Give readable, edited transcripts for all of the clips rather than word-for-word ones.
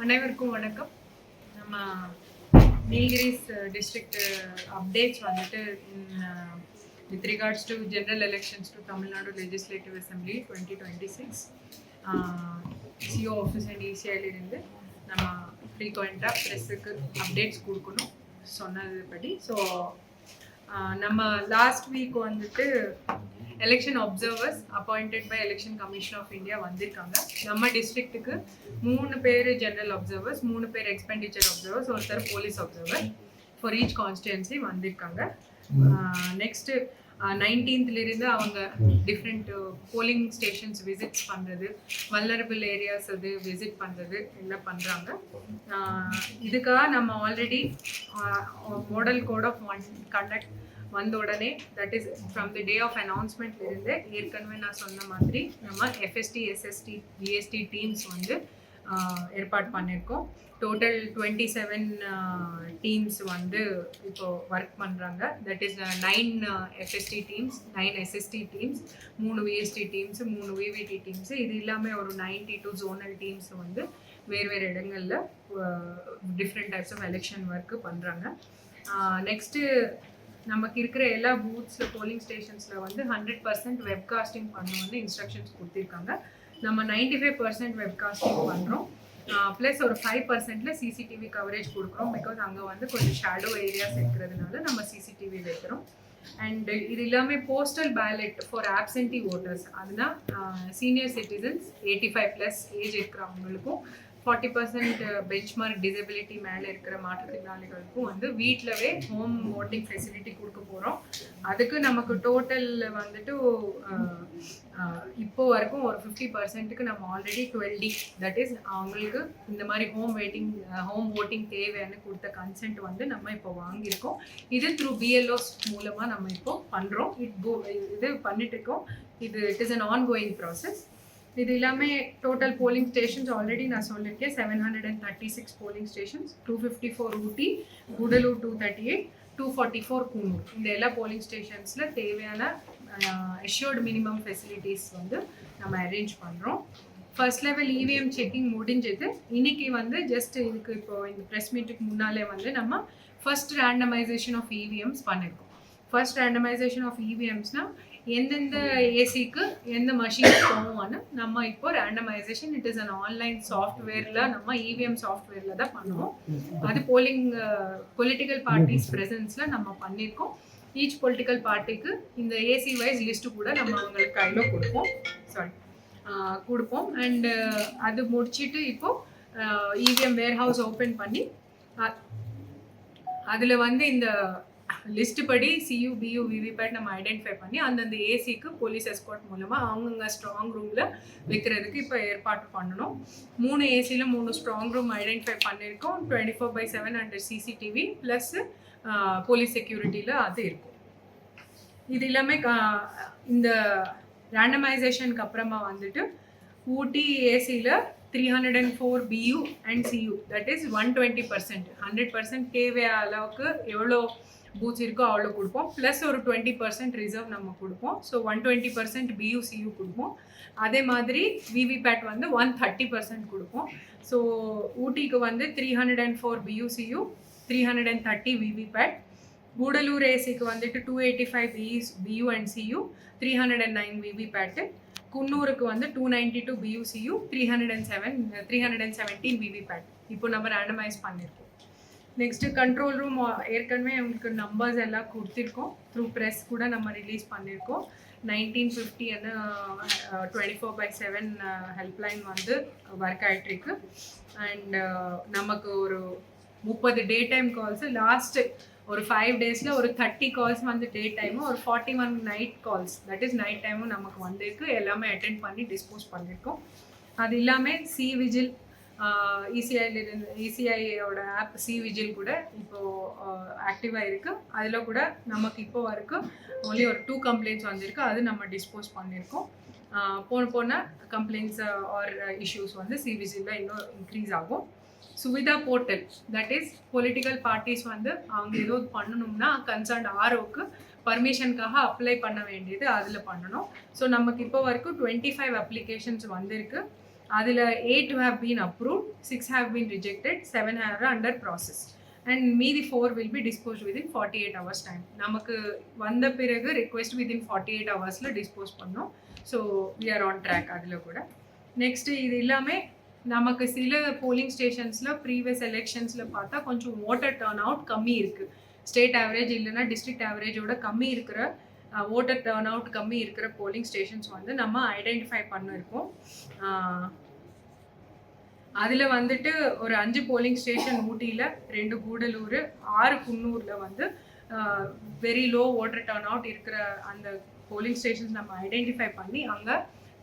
அனைவருக்கும் வணக்கம். நம்ம நீல்கிரிஸ் டிஸ்ட்ரிக்ட் அப்டேட்ஸ் வந்துட்டு with regards to general elections to Tamil Nadu legislative assembly 2026 CEO office and இசிஐலிருந்து நம்ம ஃப்ரீக்வெண்ட்டாக ப்ரெஸ்ஸுக்கு அப்டேட்ஸ் கொடுக்கணும் சொன்னதுபடி. ஸோ நம்ம லாஸ்ட் வீக் வந்துட்டு election observers appointed by election commission of India வந்திருக்காங்க. நம்ம டிஸ்ட்ரிக்ட்டுக்கு 3 பேர் ஜெனரல் அப்சர்வர்ஸ், 3 பேர் எக்ஸ்பெண்டிச்சர் அப்சர்வர்ஸ், ஒருத்தர் police observer for each constituency வந்திருக்காங்க. நெக்ஸ்ட்டு 19th அவங்க டிஃப்ரெண்ட் போலிங் ஸ்டேஷன்ஸ் விசிட்ஸ் பண்ணுறது, வல்னரபிள் ஏரியாஸ் அது விசிட் பண்ணுறது எல்லாம் பண்ணுறாங்க. இதுக்காக நம்ம already model code of conduct வந்த உடனே, that is from the day of அனௌன்ஸ்மெண்ட்லேருந்து ஏற்கனவே நான் சொன்ன மாதிரி நம்ம எஃப்எஸ்டி, எஸ்எஸ்டி, பிஎஸ்டி டீம்ஸ் வந்து ஏற்பாடு பண்ணியிருக்கோம். டோட்டல் 27 டீம்ஸ் வந்து இப்போது ஒர்க் பண்ணுறாங்க. That is 9 FST teams, 9 SST teams, 3 VST teams, 3 VVT teams. இது இல்லாமல் ஒரு 92 ஜோனல் டீம்ஸ் வந்து வேறு இடங்களில் different types of election work பண்ணுறாங்க. நெக்ஸ்ட்டு நமக்கு இருக்கிற எல்லா பூத்ஸில் போலிங் ஸ்டேஷன்ஸில் வந்து 100% வெப்காஸ்டிங் பண்ண வந்து இன்ஸ்ட்ரக்ஷன்ஸ் கொடுத்துருக்காங்க. நம்ம 95% வெப்காஸ்டிங் பண்ணுறோம். ப்ளஸ் ஒரு 5%ல சிசிடிவி கவரேஜ் கொடுக்குறோம். பிகாஸ் அங்கே வந்து கொஞ்சம் ஷேடோ ஏரியாஸ் இருக்கிறதுனால நம்ம சிசிடிவி வைக்கிறோம். அண்ட் இது இல்லாமல் போஸ்டல் பேலட் ஃபார் ஆப்சென்டி ஓட்டர்ஸ், அதுனா சீனியர் சிட்டிசன்ஸ் 85+ ஏஜ் இருக்கிறவங்களுக்கும் 40% பெஞ்ச்மார்க் டிசபிலிட்டி மேலே இருக்கிற மாற்றுத்திறனாளிகளுக்கும் வந்து வீட்டிலவே ஹோம் ஓட்டிங் ஃபெசிலிட்டி கொடுக்க போகிறோம். அதுக்கு நமக்கு டோட்டல் வந்துட்டு இப்போ வரைக்கும் ஒரு 50%க்கு நம்ம ஆல்ரெடி 12D, தட் இஸ் அவங்களுக்கு இந்த மாதிரி ஹோம் ஓட்டிங் தேவைன்னு கொடுத்த கன்சென்ட் வந்து நம்ம இப்போ வாங்கியிருக்கோம். இது த்ரூ பிஎல்ஓஸ் மூலமாக நம்ம இப்போ பண்ணுறோம். இது பண்ணிட்டு இருக்கோம். It is an ongoing process. இது இல்லாமல் டோட்டல் போலிங் ஸ்டேஷன்ஸ் ஆல்ரெடி நான் சொல்லியிருக்கேன். 736 போலிங் ஸ்டேஷன்ஸ், 254 ஊட்டி, கூடலூர் 238, 244 கூனூர். இந்த எல்லா போலிங் ஸ்டேஷன்ஸில் தேவையான அஷ்யூர்டு மினிமம் ஃபெசிலிட்டிஸ் வந்து நம்ம அரேஞ்ச் பண்ணுறோம். ஃபர்ஸ்ட் லெவல் இவிஎம் செக்கிங் முடிஞ்சது. இன்னைக்கு வந்து ஜஸ்ட் இதுக்கு இப்போ இந்த ப்ரெஸ் மீட்டுக்கு முன்னாலே வந்து நம்ம ஃபர்ஸ்ட் ரேண்டமைசேஷன் ஆஃப் இவிஎம்ஸ் பண்ணியிருக்கோம். ஃபர்ஸ்ட் ரேண்டமைசேஷன் ஆஃப் இவிஎம்ஸ்னால் எந்தெந்த ஏசிக்கு எந்த மஷின் போவோம்னு நம்ம இப்போ randomisation, it is an online சாஃப்ட்வேரில் நம்ம இவிஎம் சாஃப்ட்வேரில் தான் பண்ணுவோம். அது பொலிட்டிக்கல் பார்ட்டிஸ் ப்ரெசன்ஸில் நம்ம பண்ணியிருக்கோம். ஈச் பொலிட்டிக்கல் பார்ட்டிக்கு இந்த ஏசி வைஸ் லிஸ்ட்டு கூட நம்ம அவங்களுக்கு கையில் கொடுப்போம். அண்டு அது முடிச்சுட்டு இப்போது இவிஎம் வேர்ஹவுஸ் ஓப்பன் பண்ணி அதில் வந்து இந்த லிஸ்ட் படி சியூ, பியூ, விவிபேட் நம்ம ஐடென்டிஃபை பண்ணி அந்தந்த ஏசிக்கு போலீஸ் எஸ்கார்ட் மூலமாக அவங்கவுங்க ஸ்ட்ராங் ரூமில் வைக்கிறதுக்கு இப்போ ஏற்பாடு பண்ணணும். 3 ஏசியில் 3 ஸ்ட்ராங் ரூம் ஐடென்டிஃபை பண்ணியிருக்கோம். 24/7 அண்டர் சிசிடிவி ப்ளஸ் போலீஸ் செக்யூரிட்டியில் அது இருக்கும். இது எல்லாமே இந்த ரேண்டமைசேஷனுக்கு அப்புறமா வந்துட்டு ஊட்டி ஏசியில் 304 பியூ அண்ட் சியூ, தட் இஸ் 120%, 100% தேவையான அளவுக்கு எவ்வளோ பூத்ஸ் இருக்கோ அவ்வளோ கொடுப்போம். ப்ளஸ் ஒரு 20% ரிசர்வ் நம்ம கொடுப்போம். ஸோ 120% பியூ, சியூ கொடுப்போம். அதே மாதிரி விவிபேட் வந்து 130% கொடுப்போம். ஸோ ஊட்டிக்கு வந்து 304 பியூ, சியூ, 330 விவிபேட். கூடலூர் ஏசிக்கு வந்துட்டு 285 பியூ அண்ட் சியூ, 309 விவிபேட்டு. குன்னூருக்கு வந்து 292 பியூ, சியூ, 317 விவிபேட் இப்போ நம்ம ரேண்டமைஸ் பண்ணியிருக்கோம். நெக்ஸ்ட்டு கண்ட்ரோல் ரூம் ஏற்கனவே உங்களுக்கு நம்பர்ஸ் எல்லாம் கொடுத்துருக்கோம். த்ரூ ப்ரெஸ் கூட நம்ம ரிலீஸ் பண்ணியிருக்கோம். 1950 24/7 ஹெல்ப்லைன் வந்து ஒர்க் ஆகிட்டுருக்கு. அண்ட் நமக்கு ஒரு 30 டே டைம் கால்ஸு, லாஸ்ட்டு ஒரு 5 டேஸில் ஒரு 30 கால்ஸ் வந்து டே டைமும், ஒரு 41 night calls, that is night டைமும் நமக்கு வந்திருக்கு. எல்லாமே அட்டென்ட் பண்ணி டிஸ்போஸ் பண்ணியிருக்கோம். அது இல்லாமல் சி விஜில், இசிஐயோட ஆப் சி விஜில் கூட இப்போது ஆக்டிவாக இருக்குது. அதில் கூட நமக்கு இப்போ வரைக்கும் ஒன்லி ஒரு 2 கம்ப்ளைண்ட்ஸ் வந்திருக்கு. அது நம்ம டிஸ்போஸ் பண்ணியிருக்கோம். போன கம்ப்ளைண்ட்ஸ் ஆர் இஷ்யூஸ் வந்து சி விஜிலில் இன்னும் இன்க்ரீஸ் ஆகும். Suvidha portal, that is political parties வந்து அவங்க ஏதோ பண்ணணும்னா கன்சர்ன்ட் ஆர்ஓக்கு பர்மிஷனுக்காக அப்ளை பண்ண வேண்டியது அதில் பண்ணணும். ஸோ நமக்கு இப்போ வரைக்கும் 25 அப்ளிகேஷன்ஸ் வந்திருக்கு. அதில் 8 have been approved, 6 have been rejected, 7 are under process. And மீதி 4 will be disposed within 48 hours time. நமக்கு வந்த பிறகு request within 48 hoursல dispose பண்ணோம். So we are on track அதில் கூட. நெக்ஸ்ட் இது எல்லாமே நமக்கு சில போலிங் ஸ்டேஷன்ஸில் ப்ரீவியஸ் எலெக்ஷன்ஸில் பார்த்தா கொஞ்சம் ஓட்டர் டர்ன் அவுட் கம்மி இருக்குது. ஸ்டேட் ஆவரேஜ் இல்லைன்னா டிஸ்ட்ரிக்ட் ஆவரேஜோட கம்மி இருக்கிற ஓட்டர் டர்ன் அவுட் கம்மி இருக்கிற போலிங் ஸ்டேஷன்ஸ் வந்து நம்ம ஐடென்டிஃபை பண்ணியிருக்கோம். அதில் வந்துட்டு ஒரு 5 போலிங் ஸ்டேஷன் ஊட்டியில், 2 கூடலூர், 6 குன்னூரில் வந்து very low voter turn out இருக்கிற அந்த போலிங் ஸ்டேஷன்ஸ் நம்ம ஐடென்டிஃபை பண்ணி அங்கே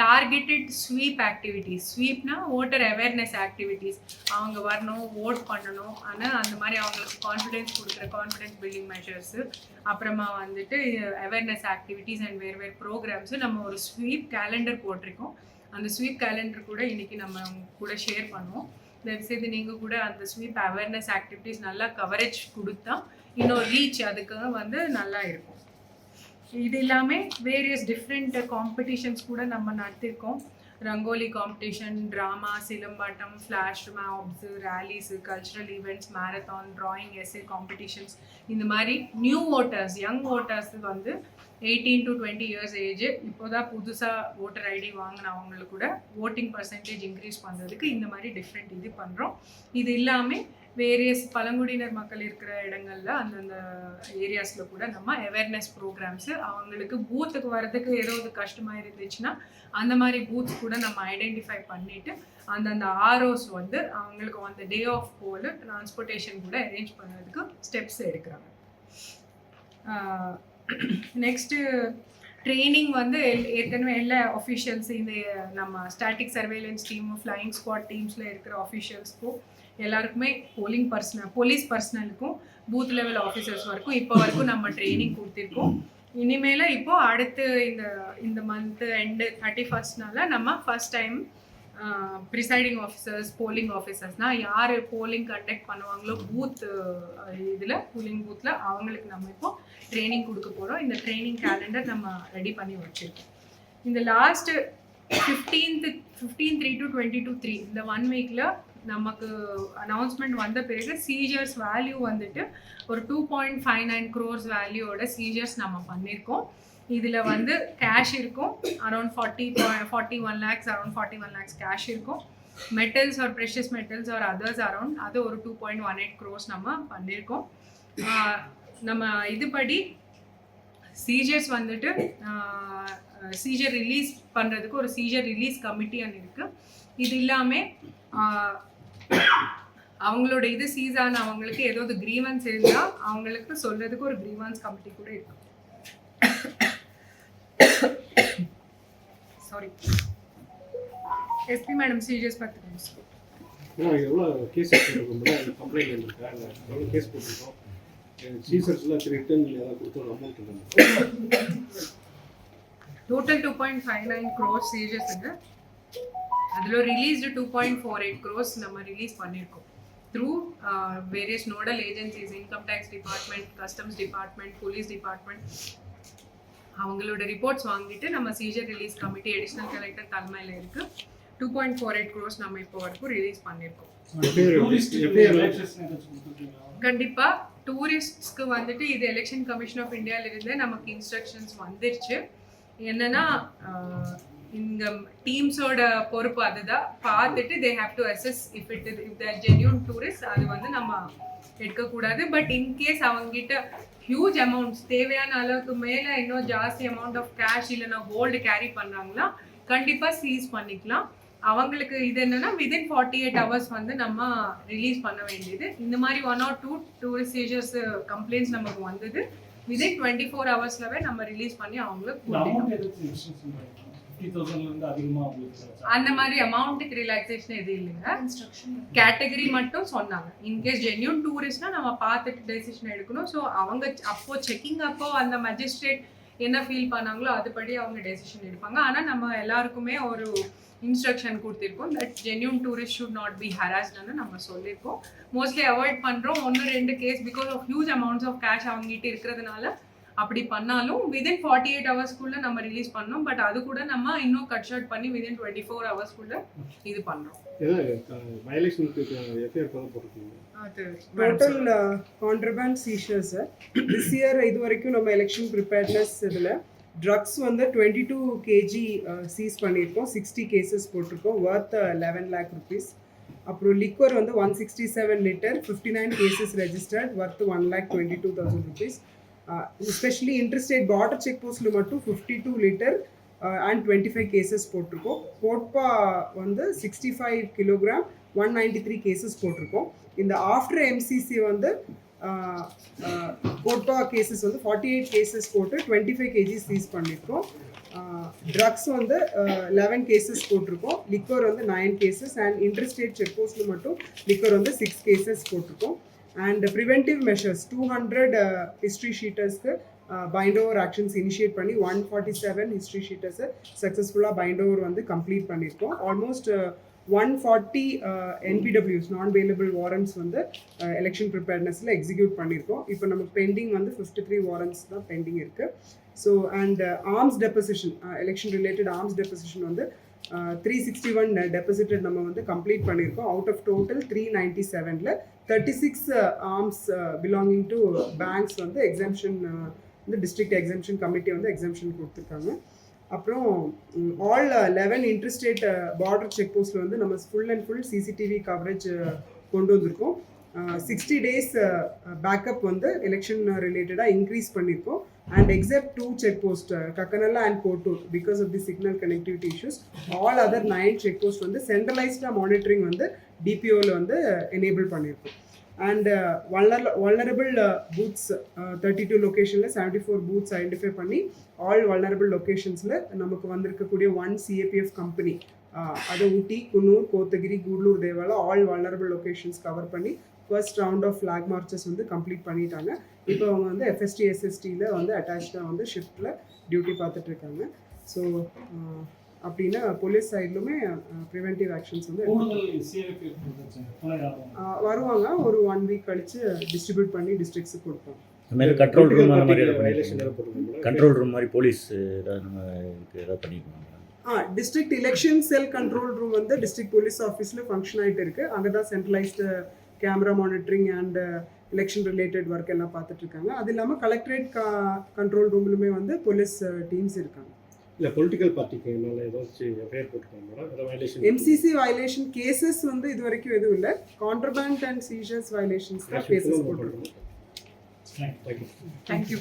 டார்கெட்டட் ஸ்வீப் ஆக்டிவிட்டீஸ், ஸ்வீப்னா ஓட்டர் அவேர்னஸ் ஆக்டிவிட்டீஸ், அவங்க வரணும், ஓட் பண்ணணும், ஆனால் அந்த மாதிரி அவங்களுக்கு கான்ஃபிடென்ஸ் கொடுக்குற கான்ஃபிடென்ஸ் பில்டிங் மெஷர்ஸு, அப்புறமா வந்துட்டு அவேர்னஸ் ஆக்டிவிட்டீஸ் அண்ட் வேறு ப்ரோக்ராம்ஸு நம்ம ஒரு ஸ்வீப் கேலண்டர் போட்டிருக்கோம். அந்த ஸ்வீப் கேலண்டர் கூட இன்றைக்கி நம்ம கூட ஷேர் பண்ணுவோம். தயவுசெய்து நீங்கள் கூட அந்த ஸ்வீப் அவேர்னஸ் ஆக்டிவிட்டீஸ் நல்லா கவரேஜ் கொடுத்தா இன்னும் ரீச் அதுக்கு வந்து நல்லா இருக்கும். இது எல்லாமே வேரியஸ் டிஃப்ரெண்ட் காம்படிஷன்ஸ் கூட நம்ம நடத்தியிருக்கோம். Rangoli competition, drama, silambattam, flash mobs, rallies, cultural events, marathon, drawing, essay competitions, இந்த மாதிரி நியூ ஓட்டர்ஸ், யங் ஓட்டர்ஸ் வந்து 18 to 20 years ஏஜ் இப்போ தான் புதுசாக ஓட்டர் ஐடி வாங்கினவங்களுக்கு கூட ஓட்டிங் பர்சன்டேஜ் இன்க்ரீஸ் பண்ணுறதுக்கு இந்த மாதிரி டிஃப்ரெண்ட் இது பண்ணுறோம். இது இல்லாமல் வேரியஸ் பழங்குடியினர் மக்கள் இருக்கிற இடங்களில் அந்தந்த ஏரியாஸில் கூட நம்ம அவேர்னஸ் ப்ரோக்ராம்ஸு, அவங்களுக்கு பூத்துக்கு வர்றதுக்கு ஏதாவது கஷ்டமாக இருந்துச்சுன்னா அந்த மாதிரி பூத்ஸ் கூட நம்ம ஐடென்டிஃபை பண்ணிவிட்டு அந்தந்த ஆர்ஓஸ் வந்து அவங்களுக்கு அந்த டே ஆஃப் போல் டிரான்ஸ்போர்ட்டேஷன் கூட அரேஞ்ச் பண்ணுறதுக்கு ஸ்டெப்ஸ் எடுக்கிறாங்க. நெக்ஸ்ட்டு ட்ரைனிங் வந்து ஏற்கனவே எல்லா ஆஃபீஷியல்ஸ், இந்த நம்ம static surveillance team, flying squad டீம்ஸில் இருக்கிற ஆஃபீஷியல்ஸ்க்கும் எல்லாருக்குமே போலீஸ் பர்சனலுக்கும் பூத் லெவல் ஆஃபீஸர்ஸ் வரைக்கும் இப்போ வரைக்கும் நம்ம ட்ரைனிங் கொடுத்துருக்கோம். இனிமேல் இப்போது அடுத்து இந்த மந்த்து எண்டு 31st நம்ம first time presiding officers, polling ஆஃபீஸர்ஸ்னால் யார் போலிங் கண்டக்ட் பண்ணுவாங்களோ பூத் இதில் போலிங் பூத்தில் அவங்களுக்கு நம்ம இப்போ ட்ரைனிங் கொடுக்க போகிறோம். இந்த ட்ரைனிங் கேலண்டர் நம்ம ரெடி பண்ணி வச்சுருக்கோம். இந்த லாஸ்ட்டு 15/3 to 22/3 இந்த 1 வீக்கில் நமக்கு அனௌன்ஸ்மெண்ட் வந்த பிறகு சீஜர்ஸ் வேல்யூ வந்துட்டு ஒரு 2.59 crores வேல்யூவோட சீஜர்ஸ் நம்ம பண்ணியிருக்கோம். இதில் வந்து கேஷ் இருக்கும் அரௌண்ட் 41 lakhs கேஷ் இருக்கும். Metals are precious metals are others around அது ஒரு 2.18 crores நம்ம பண்ணியிருக்கோம். நம்ம இதுபடி சீஜர்ஸ் வந்துட்டு சீஜர் ரிலீஸ் பண்ணுறதுக்கு ஒரு சீஜர் ரிலீஸ் கமிட்டி அங்கே இருக்குது. இது இல்லாமல் அவங்களோட இது சீஸான அவங்களுக்கு ஏதாவது கிரீவன்ஸ் இருந்தால் அவங்களுக்கு சொல்கிறதுக்கு ஒரு கிரீவன்ஸ் கமிட்டி கூட இருக்கு. சாரி எஸ்பி மேடம் சீஜர்ஸ் பார்த்துக்கோங்க. எவ்வளோ கேஸ் கம்ப்ளைண்ட் இருக்கா, எவ்வளோ கேஸ் போட்டிருக்கோம், சீசர்ஸ்லாம் ரிட்டர்ன் ஏதாவது கொடுத்தோம் அமௌண்ட் டோட்டல் 2.59 crores சீஜர்ஸுங்க. அதில் ரிலீஸ்டு 2.48 crores நம்ம ரிலீஸ் பண்ணியிருக்கோம் through various nodal agencies, income tax department, customs department, police department. அவங்களோட ரிப்போர்ட்ஸ் வாங்கிட்டு நம்ம seizure release committee additional collector தலைமையில் இருக்குது. 2.48 crores நம்ம இப்போ வரைக்கும் ரிலீஸ் பண்ணியிருக்கோம். கண்டிப்பாக டூரிஸ்ட்ஸ்க்கு வந்துட்டு இது எலெக்ஷன் கமிஷன் ஆஃப் இந்தியாவிலிருந்து நமக்கு இன்ஸ்ட்ரக்ஷன்ஸ் வந்துருச்சு. என்னன்னா இந்த டீம்ஸோட பொறுப்பு அதுதான், பார்த்துட்டு they have to assess if they're genuine tourist அது வந்து நம்ம எடுக்கக்கூடாது. பட் இன்கேஸ் அவங்ககிட்ட ஹியூஜ் அமௌண்ட்ஸ் தேவையான அளவுக்கு மேலே இன்னும் ஜாஸ்தி அமௌண்ட் ஆஃப் கேஷ் இல்லைன்னா கோல்டு கேரி பண்ணுறாங்களா கண்டிப்பாக சீஸ் பண்ணிக்கலாம். அவங்களுக்கு இது என்னன்னா விதின் 48 hours வந்து நம்ம ரிலீஸ் பண்ண வேண்டியது. இந்த மாதிரி 1 or 2 டூரிஸ்ட் சீஜர்ஸ் கம்ப்ளைண்ட்ஸ் நமக்கு வந்தது விதின் 24 hours நம்ம ரிலீஸ் பண்ணி அவங்களுக்கு அந்த மாதிரி அமௌண்ட்டுக்கு ரிலாக்ஸேஷன் எதுவும் இல்லைங்க. கேட்டகரி மட்டும் சொன்னாங்க. இன்கேஸ் ஜென்யூன் டூரிஸ்ட்னா நம்ம பார்த்துட்டு டெசிஷன் எடுக்கணும். ஸோ அவங்க அப்போ செக்கிங் அப்போ அந்த மஜிஸ்ட்ரேட் என்ன ஃபீல் பண்ணாங்களோ அதுபடி அவங்க டெசிஷன் எடுப்பாங்க. ஆனால் நம்ம எல்லாருக்குமே ஒரு இன்ஸ்ட்ரக்ஷன் கொடுத்துருக்கோம் that genuine tourist should not be ஹராஸ்ட்னு நம்ம சொல்லியிருக்கோம். மோஸ்ட்லி அவாய்ட் பண்ணுறோம் 1-2 case because of huge amounts of cash அவங்ககிட்ட இருக்கிறதுனால அப்படி பண்ணாலும் விதின் 48 ஹவர்ஸ்க்குள்ள நம்ம ரிலீஸ் பண்ணோம். பட் அது கூட நம்ம இன்னும் கட் ஷார்ட் பண்ணி விதின் 24 ஹவர்ஸ்க்குள்ள இது பண்றோம். வயலேஷனுக்கு எஃப்ஐஆர் பதிவு போட்டிருக்கீங்க. அது டோட்டல் கான்ட்ரபேண்ட் சீஷர்ஸ் திஸ் இயர் இது வரைக்கும் நம்ம எலெக்ஷன் ப்ரிப்பேர்ட்னஸ் இதில் ட்ரக்ஸ் வந்து 22 kg சீஸ் பண்ணியிருக்கோம். 60 கேசஸ் போட்டிருக்கோம். Worth 11 lakh rupees. அப்புறம் லிக்வர் வந்து 167 litre 59 cases registered worth 1,22,000 rupees. Especially interstate border check போஸ்ட்டில் மட்டும் 52 லிட்டர் அண்ட் 25 கேசஸ் போட்டிருக்கோம். கோட்பா வந்து 65 கிலோகிராம் 193 கேசஸ் போட்டிருக்கோம். இந்த ஆஃப்டர் எம்சிசி வந்து கோட்பா கேசஸ் வந்து 48 கேசஸ் போட்டு 25 kg சீஸ் பண்ணியிருக்கோம். ட்ரக்ஸ் வந்து 11 கேசஸ் போட்டிருக்கோம். லிக்வர் வந்து 9 கேசஸ் அண்ட் இன்டர்ஸ்டேட் செக் போஸ்ட்டில் மட்டும் லிக்வர் வந்து 6 கேசஸ் போட்டிருக்கோம். அண்ட் ப்ரிவென்டிவ் மெஷர்ஸ் 200 ஹிஸ்ட்ரி ஷீட்டர்ஸ்க்கு பைண்ட் ஓவர் ஆக்ஷன்ஸ் இனிஷியேட் பண்ணி 147 ஹிஸ்ட்ரி ஷீட்டர்ஸை சக்ஸஸ்ஃபுல்லாக பைண்ட் ஓவர் வந்து கம்ப்ளீட் பண்ணியிருக்கோம். Almost 140 NBWs non bailable warrants வந்து எலெக்ஷன் ப்ரிப்பேர்னஸில் எக்ஸிக்யூட் பண்ணியிருக்கோம். இப்போ நமக்கு பெண்டிங் வந்து 53 வாரண்ட்ஸ் தான் பெண்டிங் இருக்குது. So and arms deposition election related arms deposition வந்து 361 டெபாசிட்டட் நம்ம வந்து கம்ப்ளீட் பண்ணியிருக்கோம். அவுட் ஆஃப் டோட்டல் 397ல் 36 ஆர்ம்ஸ் பிலாங்கிங் டு பேங்க்ஸ் வந்து எக்ஸம்ஷன் வந்து டிஸ்ட்ரிக்ட் எக்ஸம்ஷன் கமிட்டி வந்து எக்ஸம்ஷன் கொடுத்துருக்காங்க. அப்புறம் ஆல் 11 இன்டர்ஸ்டேட் பார்டர் செக் போஸ்ட்டில் வந்து நம்ம full and full CCTV coverage கொண்டு வந்திருக்கோம். 60 days பேக்கப் வந்து எலெக்ஷன் ரிலேட்டடாக இன்க்ரீஸ் பண்ணியிருக்கோம். And except 2 check post Kakkanalla and Kottur because of the signal connectivity issues all other 9 check post வந்து சென்ட்ரலைஸ்டாக மானிட்டரிங் வந்து டிபிஓவில் வந்து எனேபிள் பண்ணியிருக்கோம். அண்ட் வல்னரபிள் பூத்ஸ் 32 லொக்கேஷனில் 74 பூத்ஸ் ஐடென்டிஃபை பண்ணி ஆல் வல்னரபிள் லொக்கேஷன்ஸில் நமக்கு வந்திருக்கக்கூடிய 1 CAPF கம்பெனி அது Ooty, Coonoor, Kotagiri, Gudalur, Devala all vulnerable locations cover பண்ணி first round of flag marches வந்து கம்ப்ளீட் பண்ணிட்டாங்க. இப்போ அவங்க வந்து FST SSTயில் வந்து அட்டாச்சாக வந்து ஷிஃப்ட்டில் டியூட்டி பார்த்துட்ருக்காங்க. ஸோ அப்படின்னா போலீஸ் சைட்லுமே ப்ரிவென்டிவ் ஆக்ஷன்ஸ் வந்து வருவாங்க. ஒரு 1 week கழிச்சு டிஸ்ட்ரிபியூட் பண்ணி டிஸ்ட்ரிக்ஸுக்கு கொடுப்பாங்க. இந்த மாதிரி கண்ட்ரோல் ரூம் அந்த மாதிரி வயலேஷன் ஏதாவது போட்டிருக்கீங்களா? கண்ட்ரோல் ரூம் மாதிரி போலீஸ் நம்ம ஏதாவது பண்ணிக்கணும். டிஸ்ட்ரிக்ட் எலெக்ஷன் செல் கண்ட்ரோல் ரூம் வந்து டிஸ்ட்ரிக்ட் போலீஸ் ஆஃபீஸில் ஃபங்க்ஷன் ஆகிட்டு இருக்குது. அங்கே தான் centralised camera monitoring and election related work எல்லாம் பார்த்துட்ருக்காங்க. அது இல்லாமல் கலெக்ட்ரேட் கண்ட்ரோல் ரூம்லுமே வந்து போலீஸ் டீம்ஸ் இருக்காங்க. இல்லை பொலிட்டிக்கல் பார்ட்டிக்கு என்னால் ஏதாச்சும் எஃப்ஐஆர் போட்டுருக்காங்க? எம்சிசி வயலேஷன் கேசஸ் வந்து இது வரைக்கும் எதுவும் இல்லை. கான்ட்ரபேண்ட் அண்ட் சீஷர்ஸ் வயலேஷன்ஸ் தான் கேசஸ் போட்டுருக்கோம். தேங்க்யூ. தேங்க்யூ.